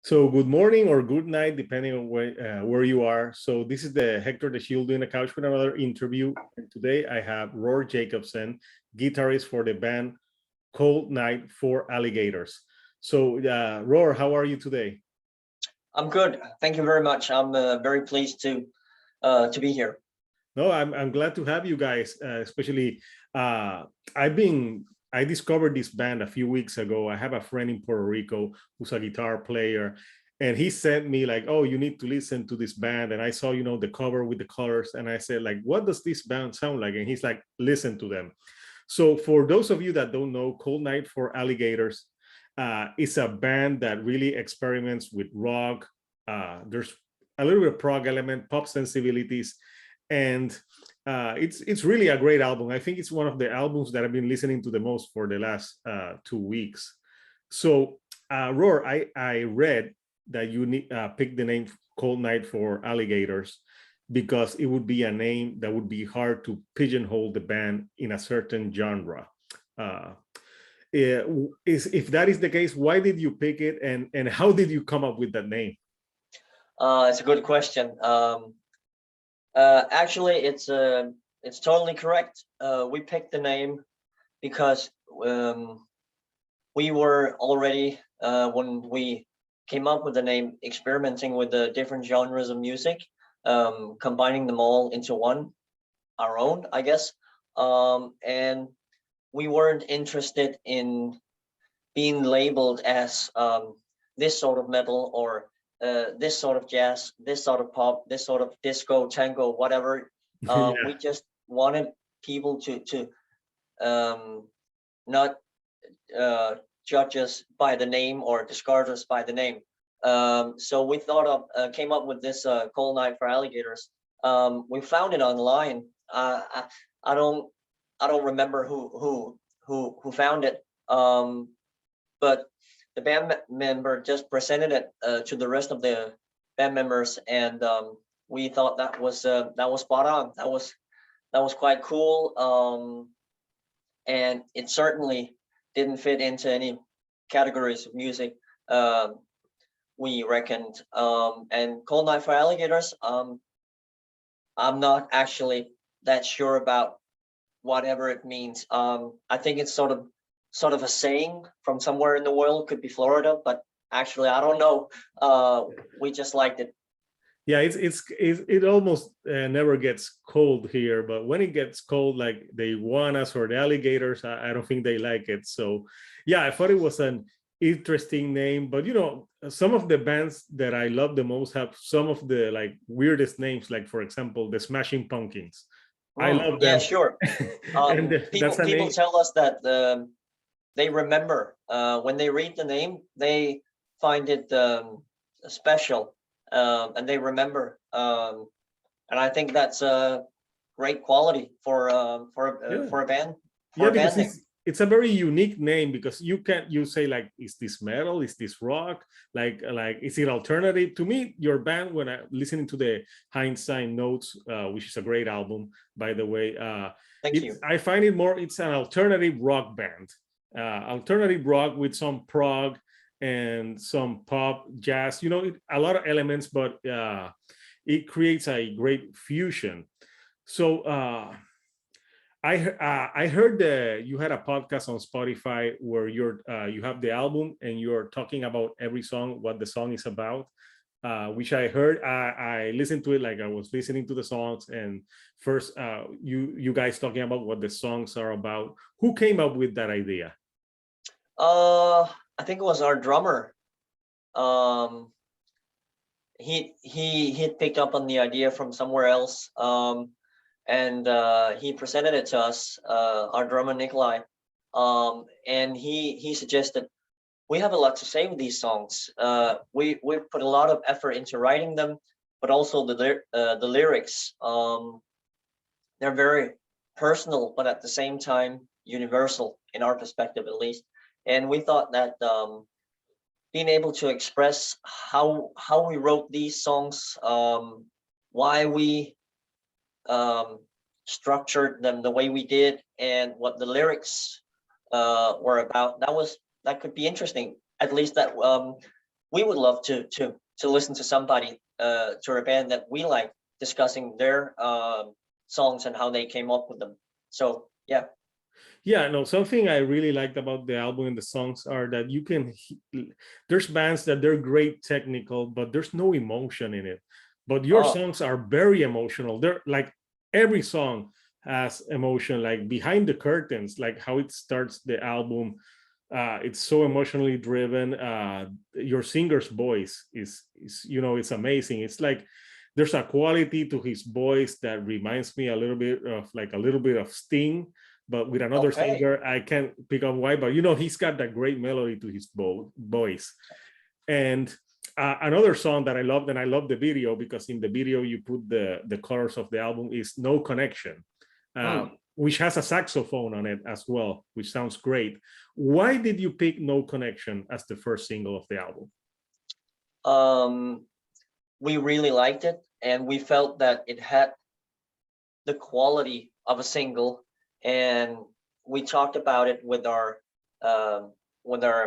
So good morning or good night, depending on where you are. So this is the Hector the Shield doing a couch with another interview. And today I have Roar Jakobsen, guitarist for the band Cold Night For Alligators. So Roar, how are you today? I'm good. Thank you very much. I'm very pleased to be here. No, I'm glad to have you guys, especially I discovered this band a few weeks ago. I have a friend in Puerto Rico who's a guitar player, and he sent me like, oh, you need to listen to this band. And I saw, the cover with the colors, and I said, like, what does this band sound like? And he's like, listen to them. So for those of you that don't know, Cold Night For Alligators is a band that really experiments with rock. There's a little bit of prog element, pop sensibilities, and it's really a great album. I think it's one of the albums that I've been listening to the most for the last 2 weeks. So Roar, I read that you picked the name Cold Night For Alligators because it would be a name that would be hard to pigeonhole the band in a certain genre. If that is the case, why did you pick it, and how did you come up with that name? It's a good question. Actually, it's totally correct. We picked the name because we were already when we came up with the name experimenting with the different genres of music, combining them all into one, our own, I guess. And we weren't interested in being labeled as this sort of metal or this sort of jazz, this sort of pop, this sort of disco, tango, whatever. Yeah. We just wanted people to not judge us by the name or discard us by the name. So we came up with this Cold Night For Alligators. We found it online. I don't remember who found it, but the band member just presented it to the rest of the band members, and we thought that was spot on. That was quite cool, and it certainly didn't fit into any categories of music, we reckoned. And Cold Night For Alligators, I'm not actually that sure about whatever it means. I think it's sort of a saying from somewhere in the world, could be Florida, but actually I don't know. We just liked it. Yeah, it almost never gets cold here, but when it gets cold, like the iguanas or the alligators, I don't think they like it. So yeah, I thought it was an interesting name, but some of the bands that I love the most have some of the like weirdest names, like for example the Smashing Pumpkins. I love them. Yeah, sure. And people tell us that they remember when they read the name, they find it special, and they remember, and I think that's a great quality for a band. Yeah, because it's a very unique name, because you say like, is this metal, is this rock, like is it alternative? To me, your band, when I listening to the Hindsight Notes, which is a great album, by the way, thank you. I find it's an alternative rock band, alternative rock with some prog and some pop, jazz, a lot of elements, but it creates a great fusion. So I heard that you had a podcast on Spotify where you have the album and you're talking about every song, what the song is about, which I heard. I listened to it like I was listening to the songs, and first you guys talking about what the songs are about. Who came up with that idea? I think it was our drummer. He picked up on the idea from somewhere else. And he presented it to us, our drummer Nikolai, and he suggested we have a lot to say with these songs. We put a lot of effort into writing them, but also the lyrics. They're very personal, but at the same time universal in our perspective, at least. And we thought that being able to express how we wrote these songs, why we structured them the way we did, and what the lyrics were about, that could be interesting. At least that we would love to listen to somebody to a band that we like discussing their songs and how they came up with them. So yeah. Yeah, no, something I really liked about the album and the songs are that there's bands that they're great technical, but there's no emotion in it. But your Oh, songs are very emotional. They're like every song has emotion, like Behind the Curtains, like how it starts the album. It's so emotionally driven. Your singer's voice is, you know, it's amazing. It's like there's a quality to his voice that reminds me a little bit of like a little bit of Sting, but with another okay. singer. I can't pick up why, but you know, he's got that great melody to his voice. And another song that I loved, and I love the video because in the video you put the colors of the album, is No Connection, Hmm. which has a saxophone on it as well, which sounds great. Why did you pick No Connection as the first single of the album? We really liked it, and we felt that it had the quality of a single, and we talked about it with our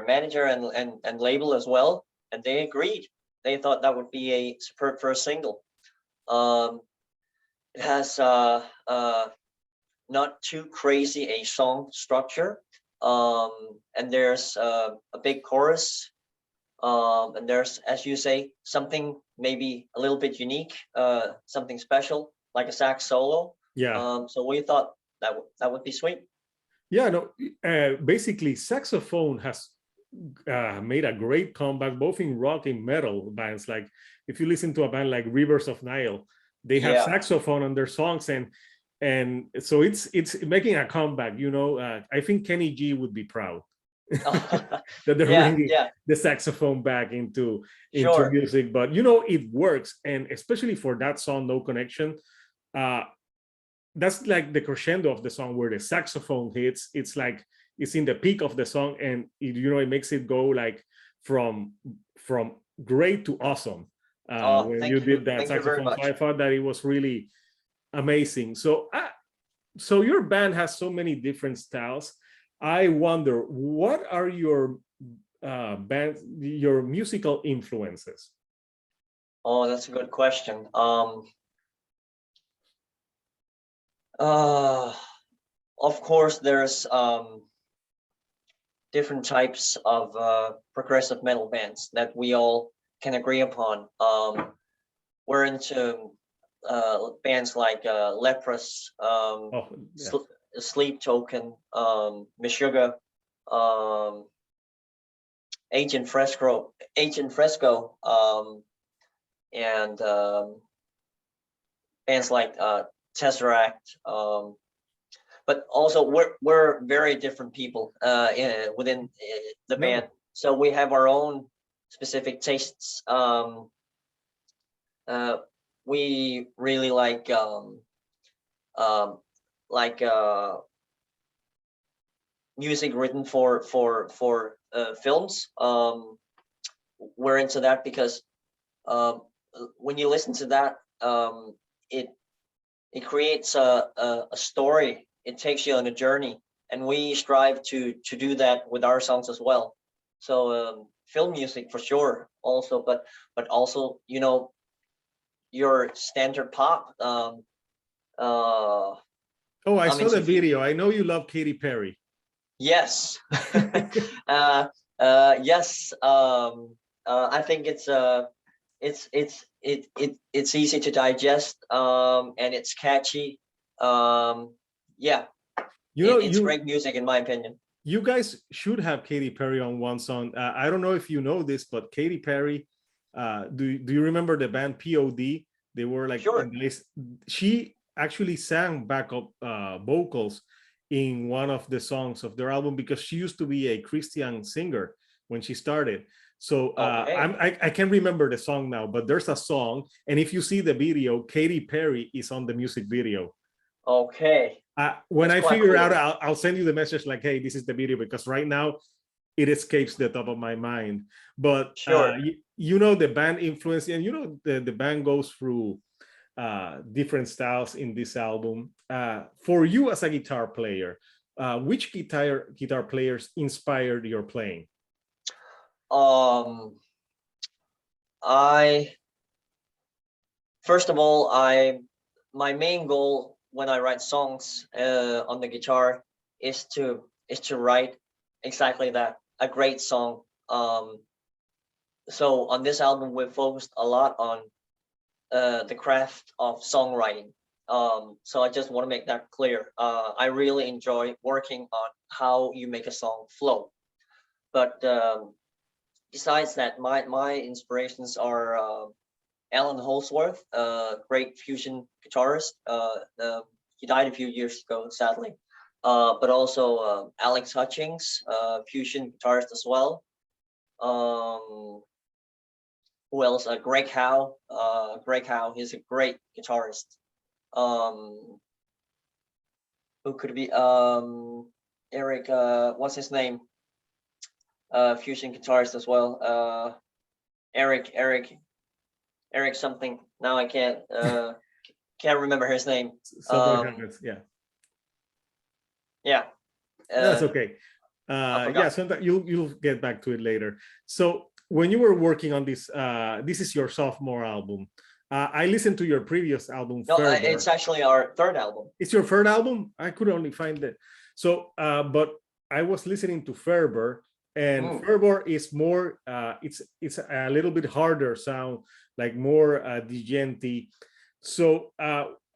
manager and label as well, and they agreed. They thought that would be a superb first single. Um, it has not too crazy a song structure, and there's a big chorus, and there's, as you say, something maybe a little bit unique, something special like a sax solo. Yeah. So we thought that would be sweet. Yeah, no, basically saxophone has made a great comeback both in rock and metal bands. Like if you listen to a band like Rivers of Nile, they have Yeah. saxophone on their songs, and so it's making a comeback. You know, I think Kenny G would be proud that they're Yeah, bringing yeah, the saxophone back into sure. music. But you know, it works, and especially for that song, No Connection. Uh, that's like the crescendo of the song where the saxophone hits. It's like it's in the peak of the song, and you know, it makes it go like from great to awesome Oh, when you did that thank you very saxophone. So I much. thought that it was really amazing. So so your band has so many different styles. I wonder, what are your your musical influences? Oh, that's a good question. Uh, of course, there's different types of progressive metal bands that we all can agree upon. We're into bands like Leprous, Oh, yeah. Sleep Token, Meshuggah, um, Agent Fresco, and bands like Tesseract. But also we're very different people within the band, No. so we have our own specific tastes. We really um, like music written for films. We're into that because um, when you listen to that, it creates a story. It takes you on a journey, and we strive to do that with our songs as well. So film music for sure, also, but also, you know, your standard pop. Oh, I I mean, saw the if you, video. I know you love Katy Perry. yes, yes. I think it's easy to digest, and it's catchy. Yeah, You know, it's great music in my opinion. you guys should have Katy Perry on one song. I don't know if you know this, but Katy Perry, do you remember the band POD? They were like Sure. she actually sang backup vocals in one of the songs of their album because she used to be a Christian singer when she started. So Okay. I can't remember the song now, but there's a song, and if you see the video, Katy Perry is on the music video. Okay. When That's I quite figure out, cool. I'll send you the message like, hey, this is the video, because right now it escapes the top of my mind. But Sure. you know, the band influence, and you know, the band goes through different styles in this album. For you as a guitar player, which guitar players inspired your playing? Um, First of all, my main goal when I write songs on the guitar is to write exactly that, a great song. So on this album, we've focused a lot on the craft of songwriting. So I just want to make that clear. I really enjoy working on how you make a song flow. But besides that, my inspirations are Alan Holsworth, great fusion guitarist. He died a few years ago, sadly. But also Alex Hutchings, fusion guitarist as well. Who else? Greg Howe. Greg Howe, he's a great guitarist. Who could it be? Eric, what's his name? Fusion guitarist as well. Eric something. Now I can't remember his name. Yeah. Yeah. That's okay. Yeah, so you'll get back to it later. So when you were working on this, this is your sophomore album. I listened to your previous album. No, it's actually our third album. It's your third album? I could only find it. So, but I was listening to Fervor, and Fervor is more, it's a little bit harder sound, like more djenty. So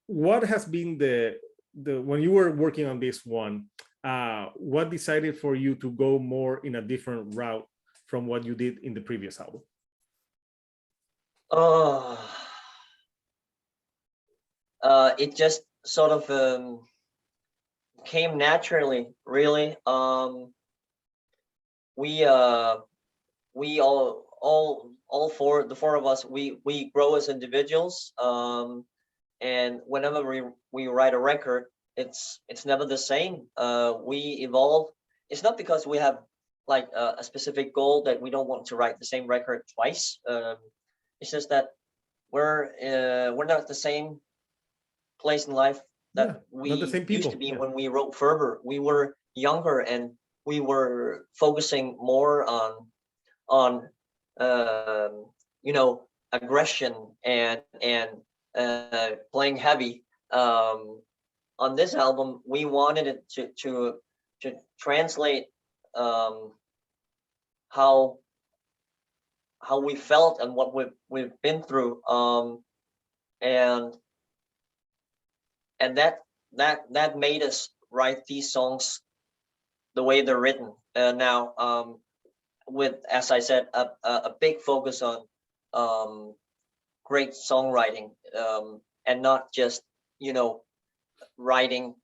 what has been the when you were working on this one, what decided for you to go more in a different route from what you did in the previous album? It just sort of came naturally, really. We all four, the four of us, we grow as individuals. And whenever we write a record, it's never the same. We evolve. It's not because we have like a specific goal that we don't want to write the same record twice. It's just that we're not the same place in life that we used to be when we wrote Fervor. We were younger and we were focusing more on you know, aggression and playing heavy. On this album, we wanted it to translate how we felt and what we've been through, and that made us write these songs the way they're written now, with, as I said, a big focus on great songwriting, and not just, you know, writing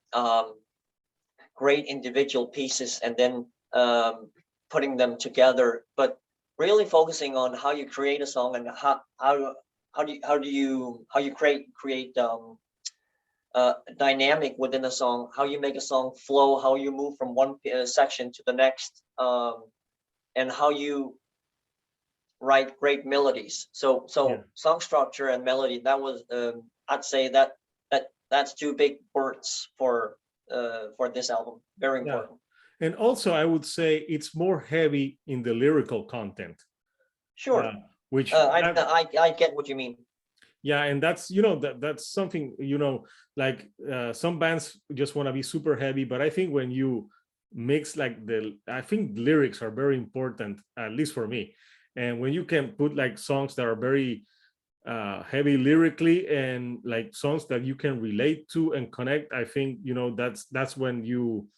great individual pieces and then putting them together, but really focusing on how you create a song and how you create dynamic within a song, how you make a song flow, how you move from one section to the next, and how you write great melodies. So song structure and melody, that was I'd say that's two big words for this album. Very important. And also I would say it's more heavy in the lyrical content. Sure. Which I get what you mean. Yeah, and that's, you know, that's something, you know, like some bands just want to be super heavy, but I think when you mix like I think lyrics are very important, at least for me. And when you can put like songs that are very heavy lyrically and like songs that you can relate to and connect, I think, you know, that's when you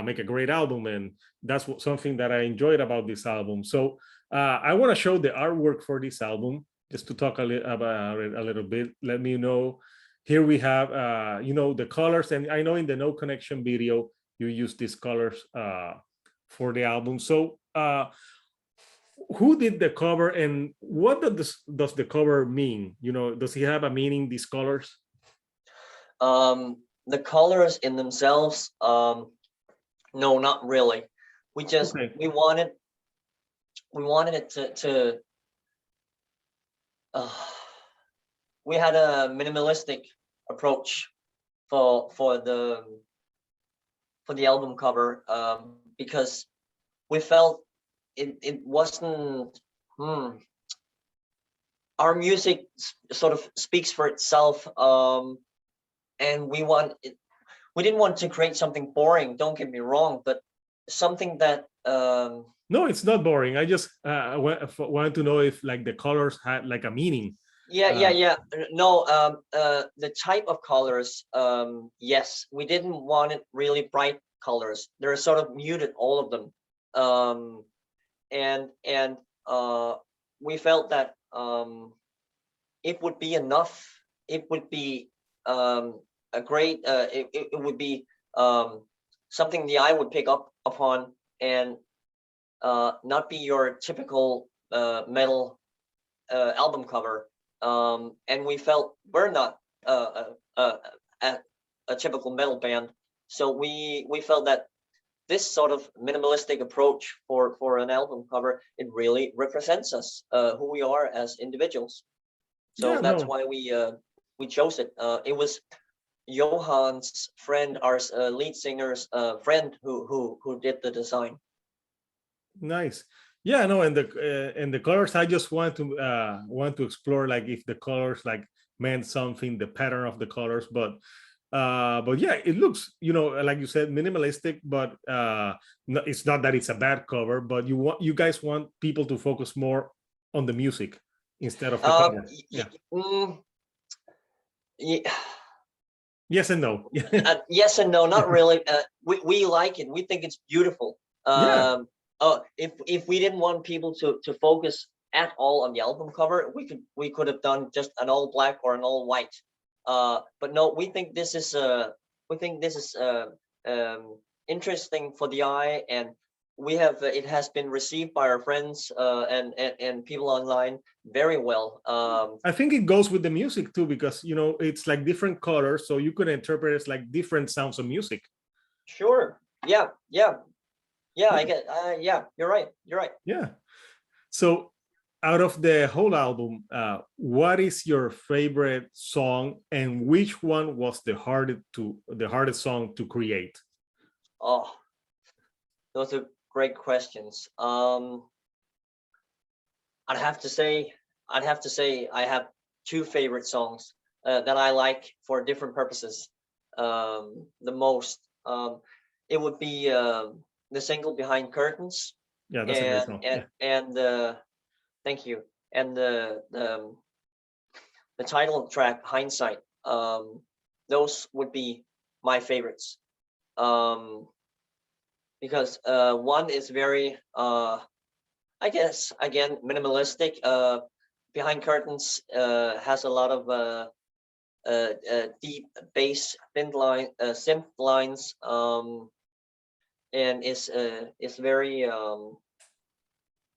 make a great album. And that's something that I enjoyed about this album. So I want to show the artwork for this album, just to talk about it a little bit. Let me know. Here we have, you know, the colors, and I know in the No Connection video you use these colors for the album. So who did the cover, and what does the cover mean? You know, does he have a meaning, these colors? The colors in themselves, no, not really. We just we wanted it to we had a minimalistic approach for the album cover, because we felt it wasn't our music sort of speaks for itself, and we didn't want to create something boring, don't get me wrong, but something that No, it's not boring. I just wanted to know if like the colors had like a meaning. yeah. No, the type of colors, yes, we didn't want it really bright colors. They're sort of muted, all of them. And we felt that it would be enough. It would be a great. It would be something the eye would pick up upon, and not be your typical metal album cover. And we felt we're not a, a typical metal band, so we felt that this sort of minimalistic approach for an album cover, it really represents us, who we are as individuals. So Yeah, that's no. why we chose it. It was Johan's friend, our lead singer's friend, who did the design. Nice. Yeah, no, and the colors, I just want to explore like if the colors like meant something, the pattern of the colors, but yeah, it looks, you know, like you said, minimalistic, but it's not that it's a bad cover, but you guys want people to focus more on the music instead of the cover. Yeah. Yeah. Yes and no. Yes and no, not really. We like it. We think it's beautiful. Yeah. If we didn't want people to focus at all on the album cover, we could have done just an all black or an all white. But no, we think this is interesting for the eye, and we have it has been received by our friends and people online very well. I think it goes with the music too, because you know it's like different colors, so you could interpret it as like different sounds of music. Sure. Yeah. I get. Yeah, you're right. You're right. Yeah. So, out of the whole album, what is your favorite song, and which one was the hardest song to create? Oh, those are great questions. I'd have to say, I have two favorite songs that I like for different purposes. The most, it would be the single "Behind Curtains" Yeah, that's a great and song. and Yeah. and thank you, and the title track "Hindsight." Those would be my favorites. Um, because one is very I guess again minimalistic. Behind Curtains has a lot of deep bass synth lines, and is very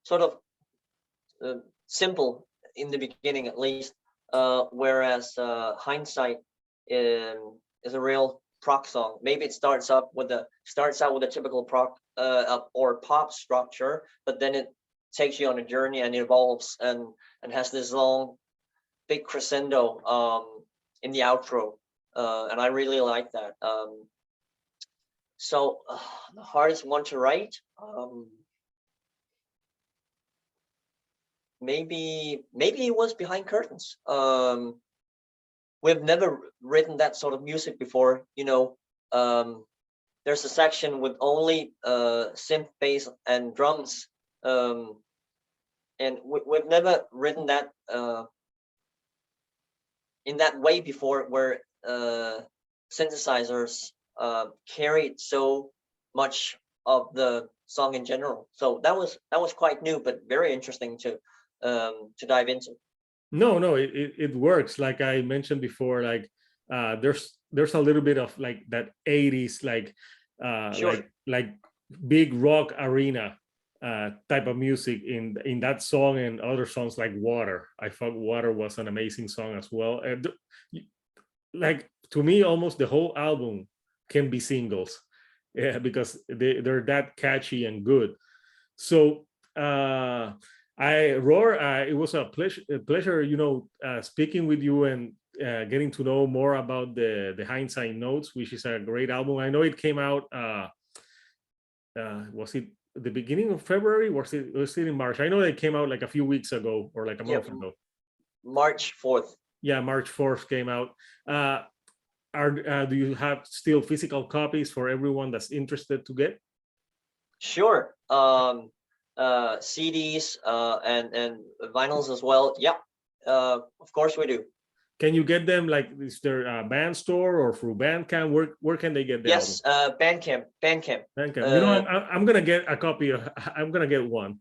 sort of simple in the beginning at least. Whereas Hindsight is a real prog song. Maybe it starts out with a typical prog or pop structure, but then it takes you on a journey and evolves and has this long big crescendo in the outro, and I really like that. So the hardest one to write, maybe it was Behind Curtains. We've never written that sort of music before, you know. There's a section with only synth bass and drums, and we've never written that in that way before, where synthesizers carried so much of the song in general. So that was quite new, but very interesting to dive into. No, it works. Like I mentioned before, like there's a little bit of like that 80s Sure. like big rock arena type of music in that song and other songs like Water. I thought Water was an amazing song as well. And like to me, almost the whole album can be singles, yeah, because they're that catchy and good. So Roar, it was a pleasure, you know, speaking with you and getting to know more about the Hindsight Notes, which is a great album. I know it came out. Was it the beginning of February? Was it in March? I know it came out like a few weeks ago or like a Yeah, month ago. March 4th. Yeah, March 4th came out. Do you have still physical copies for everyone that's interested to get? Sure. CDs and vinyls as well. Yeah. Of course we do. Can you get them, like, is there a band store or through Bandcamp? Where can they get the Yes, Bandcamp. Bandcamp. I'm gonna get a copy of, I'm gonna get one,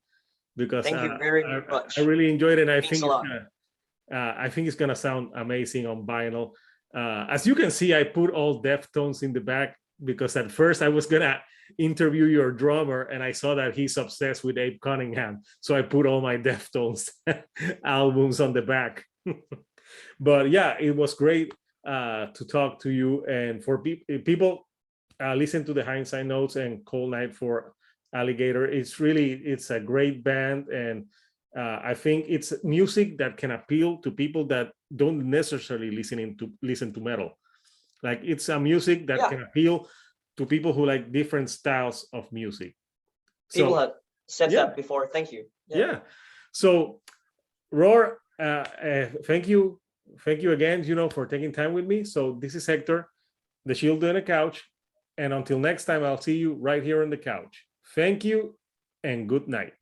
because thank you very much. I really enjoyed it. And I think it's gonna sound amazing on vinyl. As you can see, I put all Deftones in the back, because at first I was gonna interview your drummer, and I saw that he's obsessed with Abe Cunningham, so I put all my Deftones albums on the back. But yeah, it was great to talk to you. And for people listen to the Hindsight Notes and Cold Night for Alligator. It's a great band, and I think it's music that can appeal to people that don't necessarily listen to metal. Like, it's a music that can appeal to people who like different styles of music. People have said that before. Thank you. Yeah. So, Roar, thank you again, for taking time with me. So this is Hector, the Shield on the Couch, and until next time, I'll see you right here on the couch. Thank you and good night.